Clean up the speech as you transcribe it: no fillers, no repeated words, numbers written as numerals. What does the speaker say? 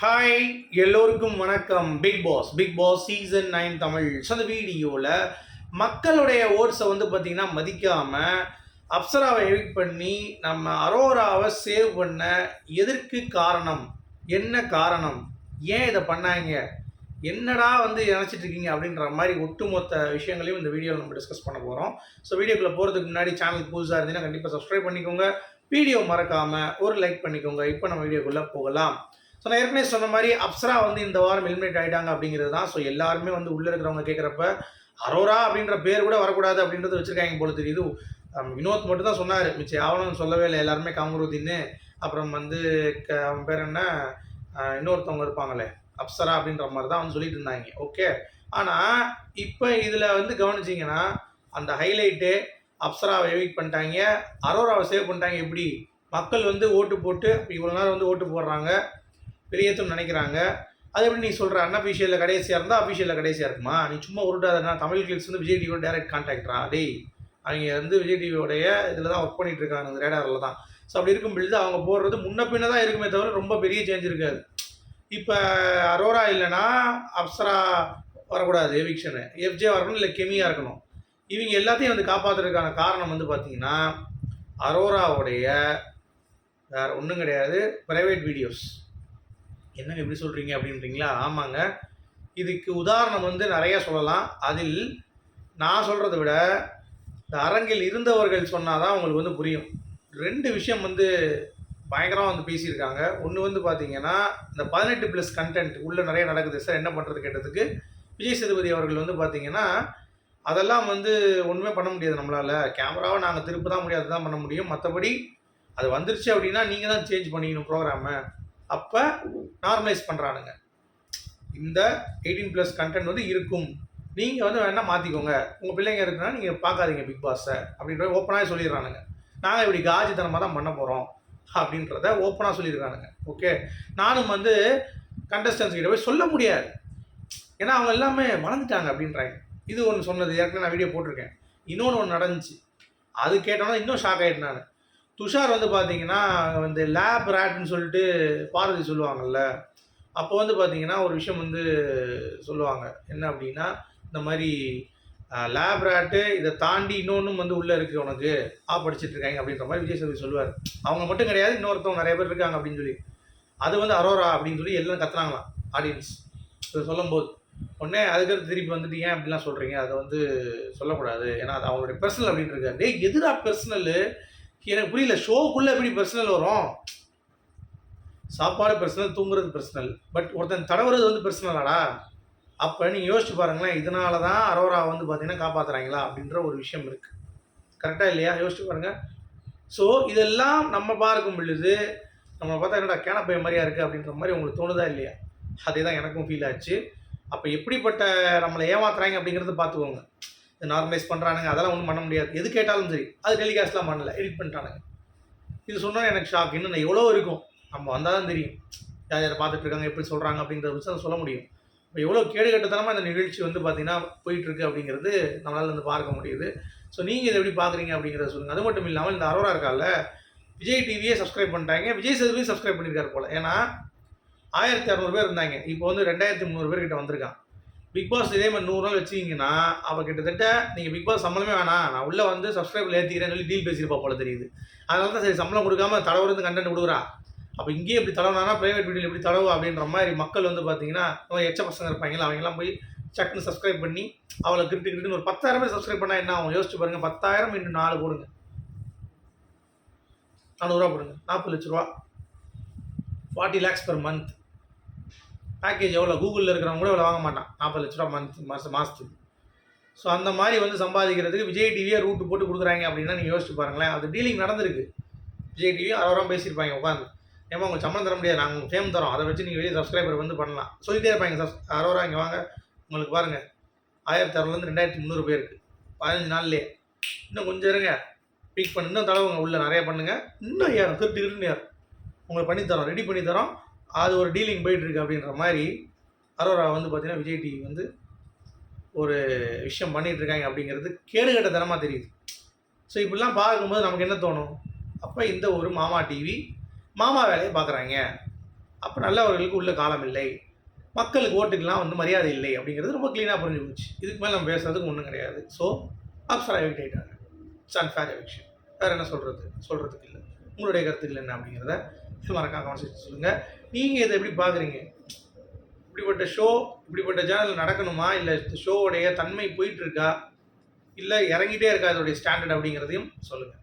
Hi, எல்லோருக்கும் வணக்கம். Bigg Boss season 9 Tamil. So அந்த வீடியோவில் மக்களுடைய ஓட்ஸை வந்து பார்த்திங்கன்னா மதிக்காமல் அப்சராவை எவிக்ட் பண்ணி நம்ம அரோராவை சேவ் பண்ண எதற்கு காரணம், என்ன காரணம், ஏன் இதை பண்ணாங்க, என்னடா வந்து நினச்சிட்டு இருக்கீங்க அப்படின்ற மாதிரி ஒட்டுமொத்த விஷயங்களையும் இந்த வீடியோவில் நம்ம டிஸ்கஸ் பண்ண போகிறோம். ஸோ வீடியோக்குள்ளே போகிறதுக்கு முன்னாடி சேனலுக்கு புதுசாக இருந்தீங்கன்னா கண்டிப்பாக சப்ஸ்கிரைப் பண்ணிக்கோங்க. வீடியோ மறக்காமல் ஒரு லைக் பண்ணிக்கோங்க. இப்போ நம்ம வீடியோக்குள்ளே போகலாம். ஸோ நான் ஏற்கனவே சொன்ன மாதிரி அப்சரா வந்து இந்த வாரம் எலிமினேட் ஆகிட்டாங்க அப்படிங்கிறது தான். ஸோ எல்லாருமே வந்து உள்ளே இருக்கிறவங்க கேட்குறப்ப அரோரா அப்படின்ற பேர் கூட வரக்கூடாது அப்படின்றது வச்சுருக்காங்க போல தெரியுது. வினோத் மட்டும் தான் சொன்னார், மிச்சம் யாவனும் சொல்லவே இல்லை. எல்லாருமே கமருதீன், அப்புறம் வந்து அவன் பேர் என்ன, இன்னொருத்தவங்க இருப்பாங்களே அப்சரா அப்படின்ற மாதிரி தான் வந்து சொல்லிட்டு இருந்தாங்க. ஓகே, ஆனால் இப்போ இதில் வந்து கவனிச்சிங்கன்னா அந்த ஹைலைட்டு அப்சராவை எவிக்ட் பண்ணிட்டாங்க, அரோராவை சேவ் பண்ணிட்டாங்க. எப்படி மக்கள் வந்து ஓட்டு போட்டு இவ்வளோ நேரம் வந்து ஓட்டு போடுறாங்க, வெளியேற்றணும்னு நினைக்கிறாங்க. அது எப்படி நீ சொல்கிற அன்அஃபிஷியலில் கடைசியாக இருந்தால் அஃபிஷியலில் கடைசியாக இருக்குமா? நீ சும்மா உருட்டாதனா? தமிழ் கிளிக்ஸ் வந்து விஜய் டிவியோட டேரக்ட் கான்டாக்டரா? டேய், அவங்க வந்து விஜய் டிவியோடைய இதில் தான் ஒர்க் பண்ணிகிட்டு இருக்காங்க, இந்த ரேடாரில் தான். ஸோ அப்படி இருக்கும் பொழுது அவங்க போடுறது முன்ன பின்ன தான் இருக்குமே தவிர ரொம்ப பெரிய சேஞ்ச் இருக்காது. இப்போ அரோரா இல்லைன்னா அப்சரா வரக்கூடாது எவிக்ஷனு, எஃப்ஜே வரணும், இல்லை கெமியாக இருக்கணும். இவங்க எல்லாத்தையும் வந்து காப்பாற்றுறதுக்கான காரணம் வந்து பார்த்திங்கன்னா அரோராவுடைய வேறு ஒன்றும் கிடையாது, ப்ரைவேட் வீடியோஸ். என்னங்க எப்படி சொல்கிறீங்க அப்படின்றீங்களா? ஆமாங்க, இதுக்கு உதாரணம் வந்து நிறைய சொல்லலாம். அதில் நான் சொல்கிறத விட இந்த அரங்கில் இருந்தவர்கள் சொன்னால் தான் உங்களுக்கு வந்து புரியும். 2 விஷயம் வந்து பயங்கரமாக வந்து பேசியிருக்காங்க. ஒன்று வந்து பார்த்தீங்கன்னா இந்த 18+ கண்டென்ட் உள்ளே நிறைய நடக்குது சார், என்ன பண்ணுறது கேட்டதுக்கு விஜய் சேதுபதி அவர்கள் வந்து பார்த்தீங்கன்னா அதெல்லாம் வந்து ஒன்றுமே பண்ண முடியாது நம்மளால், கேமராவை நாங்கள் திருப்ப தான் முடியாது, தான் பண்ண முடியும். மற்றபடி அது வந்துருச்சு அப்படின்னா நீங்கள் தான் சேஞ்ச் பண்ணிக்கணும் ப்ரோக்ராமை. அப்போ நார்மலைஸ் பண்ணுறானுங்க. இந்த 18+ கண்டென்ட் வந்து இருக்கும், நீங்கள் வந்து வேணால் மாற்றிக்கோங்க, உங்கள் பிள்ளைங்க இருக்குன்னா நீங்கள் பார்க்காதீங்க பிக் பாஸை அப்படின்ற ஓப்பனாக சொல்லிடுறானுங்க. நாங்கள் இப்படி காஜித்தனமாக தான் பண்ண போகிறோம் அப்படின்றத ஓப்பனாக சொல்லியிருக்கானுங்க. ஓகே, நானும் வந்து கண்டஸ்டன்ஸ் கிட்ட போய் சொல்ல முடியாது, ஏன்னா அவங்க எல்லாமே வளர்ந்துட்டாங்க அப்படின்றாங்க. இது ஒன்று சொன்னது ஏற்கனவே நான் வீடியோ போட்டிருக்கேன். இன்னொன்று நடந்துச்சு, அது கேட்டோன்னா இன்னும் ஷாக் ஆகிட்டேன் நான். துஷார் வந்து பார்த்தீங்கன்னா வந்து லேப் ரேட்னு சொல்லிட்டு பாரதி சொல்லுவாங்கள்ல, அப்போ வந்து பார்த்தீங்கன்னா ஒரு விஷயம் வந்து சொல்லுவாங்க, என்ன அப்படின்னா இந்த மாதிரி லேப் ரேட்டு இதை தாண்டி இன்னொன்றும் வந்து உள்ளே இருக்குது, உனக்கு படிச்சுட்டு இருக்காங்க அப்படின்ற மாதிரி விஜய் சேதுபதி சொல்லுவார். அவங்க மட்டும் கிடையாது, இன்னொருத்தவங்க நிறைய பேர் இருக்காங்க அப்படின்னு சொல்லி. அது வந்து அரோரா அப்படின்னு சொல்லி எல்லாம் கத்துறாங்களாம் ஆடியன்ஸ். இதை சொல்லும்போது உடனே அதுக்கடுத்து திருப்பி வந்துட்டு ஏன் அப்படிலாம் சொல்கிறீங்க, அதை வந்து சொல்லக்கூடாது, ஏன்னா அது அவங்களுடைய பர்சனல் அப்படின்னு இருக்காரு. டே, எதுடா பர்சனல்? எனக்கு புரியல, ஷோக்குள்ளே எப்படி பர்சனல் வரும்? சாப்பாடு பர்சனல், தூங்குறது பர்சனல், பட் ஒருத்தன் தடவுறது வந்து பர்சனலாடா? அப்போ நீங்கள் யோசிச்சு பாருங்களேன், இதனால தான் அரோரா வந்து பார்த்தீங்கன்னா காப்பாற்றுறாங்களா அப்படின்ற ஒரு விஷயம் இருக்குது. கரெக்டாக இல்லையா? யோசிச்சு பாருங்கள். ஸோ இதெல்லாம் நம்ம பார்க்கும் பொழுது நம்மளை பார்த்தா என்னடா கேனப்பைய மாதிரியா இருக்குது அப்படின்ற மாதிரி உங்களுக்கு தோணுதா இல்லையா? அதே தான் எனக்கும் ஃபீல் ஆச்சு. அப்போ எப்படிப்பட்ட நம்மளை ஏமாத்துறாங்க அப்படிங்கிறத பார்த்துக்கோங்க. இது நார்மலைஸ் பண்ணுறானுங்க, அதெல்லாம் ஒன்றும் பண்ண முடியாது. எது கேட்டாலும் சரி, அது டெலிகாஸ்ட்லாம் பண்ணல, எடிட் பண்ணிட்டானுங்க. இது சொன்னால் எனக்கு ஷாக். இன்னும் எவ்வளோ இருக்கும், நம்ம வந்தால் தான் தெரியும் யார் யாரை பார்த்துட்டு இருக்காங்க, எப்படி சொல்கிறாங்க அப்படின்றத வச்சு சொல்ல முடியும். இப்போ எவ்வளோ கேடுகட்டத்தனமாக இந்த நிகழ்ச்சி வந்து பார்த்திங்கன்னா போயிட்டுருக்கு அப்படிங்கிறது நம்மளால் வந்து பார்க்க முடியுது. ஸோ நீங்கள் இதை எப்படி பார்க்குறீங்க அப்படிங்கிறத சொல்லுங்கள். அது மட்டும் இல்லாமல் இந்த அரோரா இருக்கால, விஜய் டிவியே சப்ஸ்கிரைப் பண்ணிட்டாங்க, விஜய் சேதுபதி சப்ஸ்கிரைப் பண்ணியிருக்காரு போல். ஏன்னா 1600 பேர் இருந்தாங்க, இப்போ வந்து 2300 பேர்கிட்ட வந்திருக்கான். பிக் பாஸ் இதே மாதிரி 100 நாள் வச்சிங்கன்னா அவள் கிட்டத்தட்ட நீங்கள் பிக் பாஸ் சம்பளமே வேணாம், நான் உள்ளே வந்து சப்ஸ்கிரைபில் ஏற்றிக்கிறேன்னு சொல்லி டீல் பேசியிருப்பா போல தெரியுது. அதனால தான் சரி சம்பளம் கொடுக்காம தடவுறது கண்டென்ட் கொடுக்குறா. அப்போ இங்கேயே எப்படி தடவுனா ப்ரைவேட் வீடியோவில் எப்படி தடவு அப்படின்ற மாதிரி மக்கள் வந்து பார்த்தீங்கன்னா எச்ச பசங்க இருப்பாங்களா, அவங்கெல்லாம் போய் சக்குன்னு சப்ஸ்கிரைப் பண்ணி அவளை கிரிட்டுன்னு ஒரு 10,000 பேர் சப்ஸ்கிரைப் பண்ணால் என்ன ஆகும் யோசிச்சு பாருங்கள். 10,000 × 4 போடுங்க, 400 ரூபா போடுங்க, 40 லட்ச ரூபா, 40 lakhs per month. பேக்கேஜ் எவ்வளோ? கூகுளில் இருக்கிறவங்க கூட இவ்வளோ வாங்க மாட்டான், 40 லட்ச ரூபா மாதத்துக்கு. ஸோ அந்த மாதிரி வந்து சம்பாதிக்கிறதுக்கு விஜய் டிவியே ரூட்டு போட்டு கொடுக்குறாங்க அப்படின்னா நீங்கள் யோசிச்சு பாருங்களேன். அது டீலிங் நடந்திருக்கு. விஜய் டிவியும் அரோராம் பேசியிருப்பாங்க உட்காந்து, ஏமா உங்களுக்கு சம்பளம் தர முடியாது, நாங்கள் உங்களுக்கு ஃபேம் தரோம், அதை வச்சு நீங்கள் வெளியே சப்ஸ்கிரைபர் வந்து பண்ணலாம் சொல்லிட்டே இருப்பாங்க. அரோரா இங்கே வாங்க, உங்களுக்கு பாருங்கள் 1600 2300 பேருக்கு 15 நாள்லேயே, இன்னும் கொஞ்சம் இருங்க, பீக் பண்ணி இன்னும் தடவுங்க, உள்ளே நிறைய பண்ணுங்கள், இன்னும் ஏறும், திருட்டு ஏறும், உங்களுக்கு பண்ணித்தரோம், ரெடி பண்ணி தரோம், அது ஒரு டீலிங் போயிட்டுருக்கு அப்படின்ற மாதிரி அரோரா வந்து பார்த்திங்கன்னா விஜய் டிவி வந்து ஒரு விஷயம் பண்ணிகிட்ருக்காங்க அப்படிங்கிறது கேடுகட்டத்தனமாக தெரியுது. ஸோ இப்படிலாம் பார்க்கும்போது நமக்கு என்ன தோணும், அப்போ இந்த ஒரு மாமா டிவி மாமா வேலையை பார்க்குறாங்க, அப்போ நல்லவர்களுக்கு உள்ள காலம் இல்லை, மக்களுக்கு ஓட்டுக்கெல்லாம் வந்து மரியாதை இல்லை அப்படிங்கிறது ரொம்ப க்ளீனாக புரிஞ்சு போச்சு. இதுக்கு மேலே நம்ம பேசுறதுக்கு ஒன்றும் கிடையாது. ஸோ அப்சரா எவிக்ட் ஆகிட்டாங்க. It's unfair eviction. வேறு என்ன சொல்கிறதுக்கு இல்லை. உங்களுடைய கருத்துக்கள் என்ன அப்படிங்கிறத மறக்காம கமெண்ட் சொல்லுங்கள். நீங்கள் இதை எப்படி பார்க்குறீங்க? இப்படிப்பட்ட ஷோ இப்படிப்பட்ட சேனல் நடக்கணுமா, இல்லை ஷோவுடைய தன்மை போயிட்டு இருக்கா, இல்லை இறங்கிட்டே இருக்கா இதோடைய ஸ்டாண்டர்ட் அப்படிங்கிறதையும் சொல்லுங்கள்.